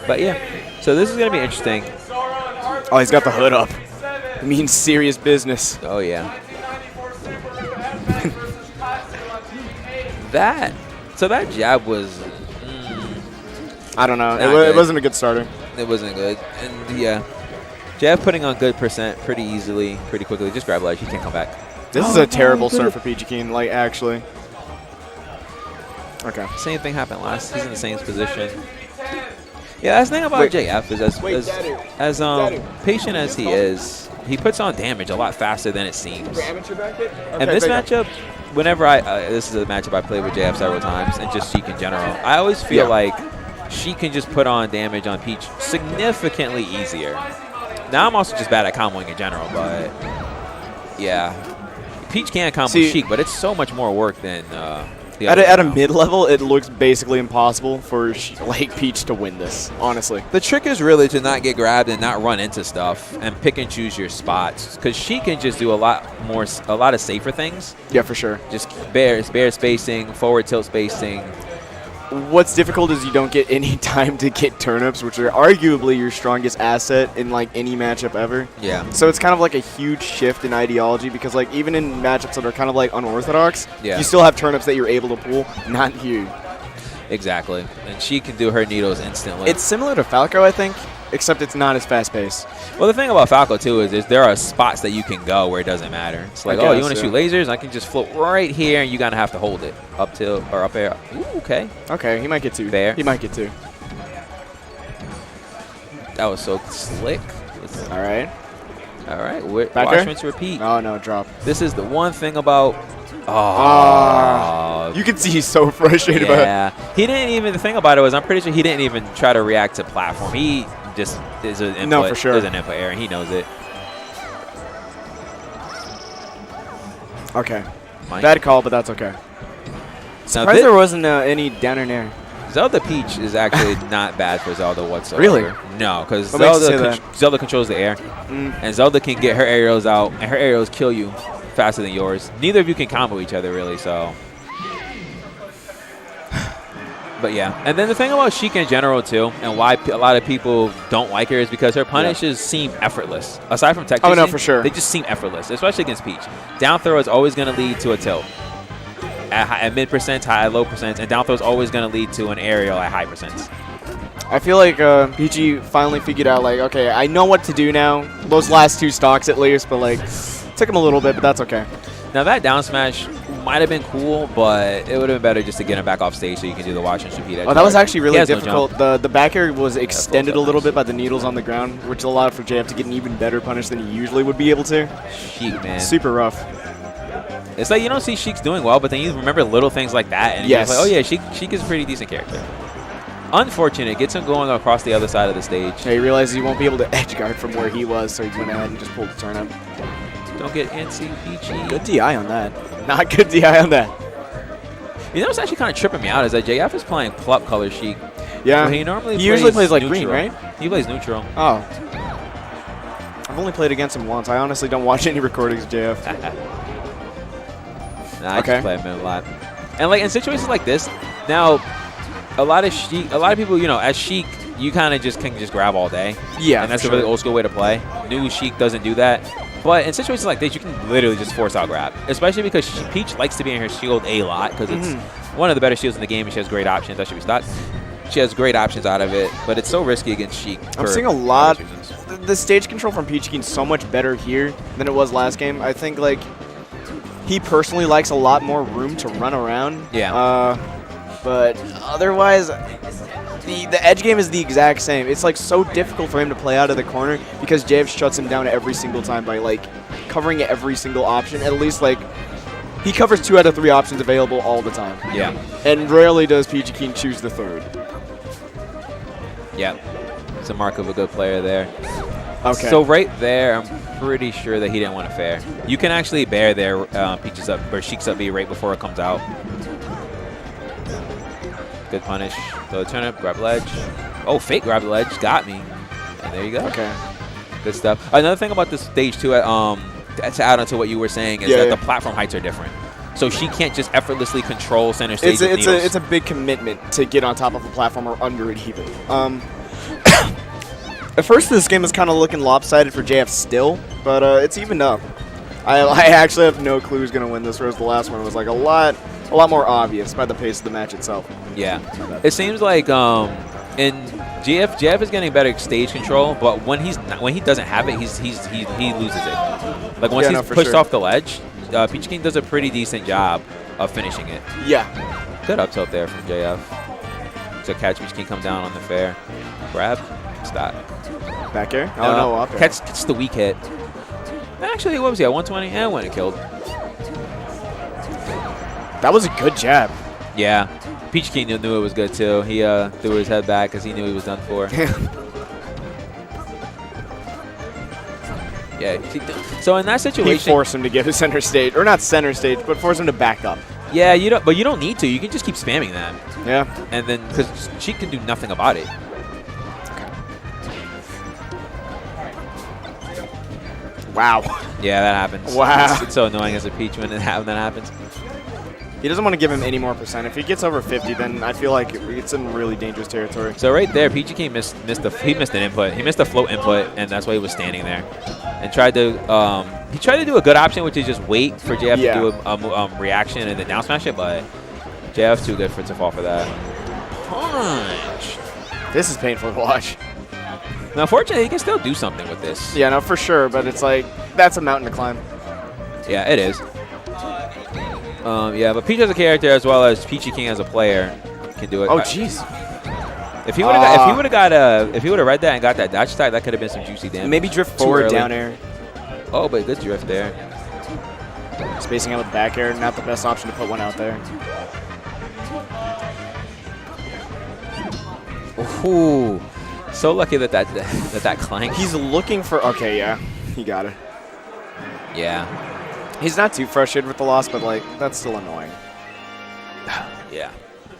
But yeah, so this is going to be interesting. Oh, he's got the hood up. It means serious business. Oh, yeah. that jab was... I don't know. It wasn't a good starter. It wasn't good. And, yeah, jab putting on good percent pretty easily, pretty quickly. Just grab ledge. He can't come back. This is a terrible start for Peachy, like, actually. Okay. Same thing happened last. He's in the same position. Yeah, that's the thing about JF is as patient as he is, he puts on damage a lot faster than it seems. And this matchup, whenever this is a matchup I played with JF several times, and just Sheik in general, I always feel like Sheik can just put on damage on Peach significantly easier. Now I'm also just bad at comboing in general, but yeah, Peach can combo Sheik, but it's so much more work than. At a mid-level, it looks basically impossible for Peach to win this, honestly. The trick is really to not get grabbed and not run into stuff and pick and choose your spots, because she can just do a lot of safer things. Yeah, for sure. Just bear spacing, forward tilt spacing. What's difficult is you don't get any time to get turnips, which are arguably your strongest asset in any matchup ever. Yeah. So it's kind of like a huge shift in ideology, because even in matchups that are kind of unorthodox, you still have turnips that you're able to pull, not here. Exactly. And she can do her needles instantly. It's similar to Falco, I think, except it's not as fast-paced. Well, the thing about Falco, too, is there are spots that you can go where it doesn't matter. It's like, oh, you want to shoot lasers? I can just float right here, and you got to have to hold it up till or up air. Ooh, okay. Okay, he might get two. There. He might get two. That was so slick. All right. All right. Watch, rinse, repeat. Oh, no, drop. This is the one thing about... you can see he's so frustrated about it. Yeah. He didn't even... The thing about it was I'm pretty sure he didn't even try to react to platform. He just is an input. No, for sure. There's an input error, and he knows it. Okay. Bad call, but that's okay. Surprised there wasn't any down in air. Zelda Peach is actually not bad for Zelda whatsoever. Really? No, because Zelda controls the air, and Zelda can get her aerials out, and her aerials kill you faster than yours. Neither of you can combo each other, really, so... But yeah, and then the thing about Sheik in general too, and why a lot of people don't like her, is because her punishes seem effortless. Aside from tech, no, for sure, they just seem effortless, especially against Peach. Down throw is always going to lead to a tilt at mid percent, high, low percent, and down throw is always going to lead to an aerial at high percents. I feel like Peachy finally figured out, okay, I know what to do now. Those last two stocks at least, but took him a little bit, but that's okay. Now that down smash might have been cool, but it would have been better just to get him back off stage so you can do the watch and repeat. Oh, that was actually really difficult. The back air was extended a little bit by the needles on the ground, which allowed for JF to get an even better punish than he usually would be able to. Sheik, man. Super rough. It's like you don't see Sheik's doing well, but then you remember little things like that, and you're like, oh yeah, Sheik is a pretty decent character. Unfortunate, gets him going across the other side of the stage. Yeah, he realized he won't be able to edge guard from where he was, so he went ahead and just pulled the turn up. Don't get antsy, Peachy. Good DI on that. Not good DI on that. You know what's actually kind of tripping me out is that JF is playing Plup color Sheik. Yeah. He usually plays neutral. green, right? He plays neutral. Oh. I've only played against him once. I honestly don't watch any recordings of JF. I just play him a lot. And in situations like this, now a lot of people, as Sheik, you kind of can just grab all day. Yeah. And that's a really old school way to play. New Sheik doesn't do that. But in situations like this, you can literally just force out grab, especially because Peach likes to be in her shield a lot because it's one of the better shields in the game, and she has great options. That should be stocked. She has great options out of it, but it's so risky against Sheik. I'm seeing a lot. The stage control from Peachy is so much better here than it was last game. I think he personally likes a lot more room to run around. Yeah. But otherwise, the edge game is the exact same. It's so difficult for him to play out of the corner because JF shuts him down every single time by covering every single option. At least he covers 2 out of 3 options available all the time. Yeah. And rarely does Peachy choose the 3rd. Yeah. It's a mark of a good player there. Okay. So right there, I'm pretty sure that he didn't want to fair. You can actually bear there, Peach's up or Sheik's up B right before it comes out. Good punish. Throw the turnip, grab ledge. Oh, fake grab the ledge. Got me. And there you go. Okay. Good stuff. Another thing about this stage, too, to add on to what you were saying, is that the platform heights are different. Yeah. So she can't just effortlessly control center stage with needles. It's a big commitment to get on top of a platform or under it even. At first, this game is kind of looking lopsided for JF still, but it's evened up. I actually have no clue who's going to win this, whereas the last one was like a lot more obvious by the pace of the match itself. Yeah. It seems like in JF is getting better stage control, but when he doesn't have it, he loses it. Like once he's pushed off the ledge, Peachy King does a pretty decent job of finishing it. Yeah. Good up tilt there from JF. So catch Peachy King come down on the fair. Grab. Stop. Back air? Oh, no, up air. Catch the weak hit. Actually, what was he at? 120? And when it killed. That was a good jab. Yeah. Peachy King knew it was good, too. He threw his head back because he knew he was done for. Yeah. So in that situation, he forced him to get to center stage, or not center stage, but force him to back up. Yeah, but you don't need to. You can just keep spamming them. Yeah. And then because Sheik can do nothing about it. Wow. Yeah, that happens. Wow. It's so annoying as a Peach when that happens. He doesn't want to give him any more percent. If he gets over 50, then I feel like it's in really dangerous territory. So right there, Peachy King missed an input. He missed a float input, and that's why he was standing there. And tried to do a good option, which is just wait for JF to do a reaction and then down smash it, but JF's too good to fall for that. Punch. This is painful to watch. Now, fortunately, he can still do something with this. Yeah, no, for sure, but it's like, that's a mountain to climb. Yeah, it is. Yeah, but Peach as a character as well as Peachy King as a player can do it. Oh, jeez. If he would have read that and got that dodge attack, that could have been some juicy damage. Maybe drift forward down air. Oh, but good drift there. Spacing out with back air, not the best option to put one out there. Ooh. So lucky that clanked. He's looking for. Okay, yeah, he got it. Yeah. He's not too frustrated with the loss, but like that's still annoying. Yeah.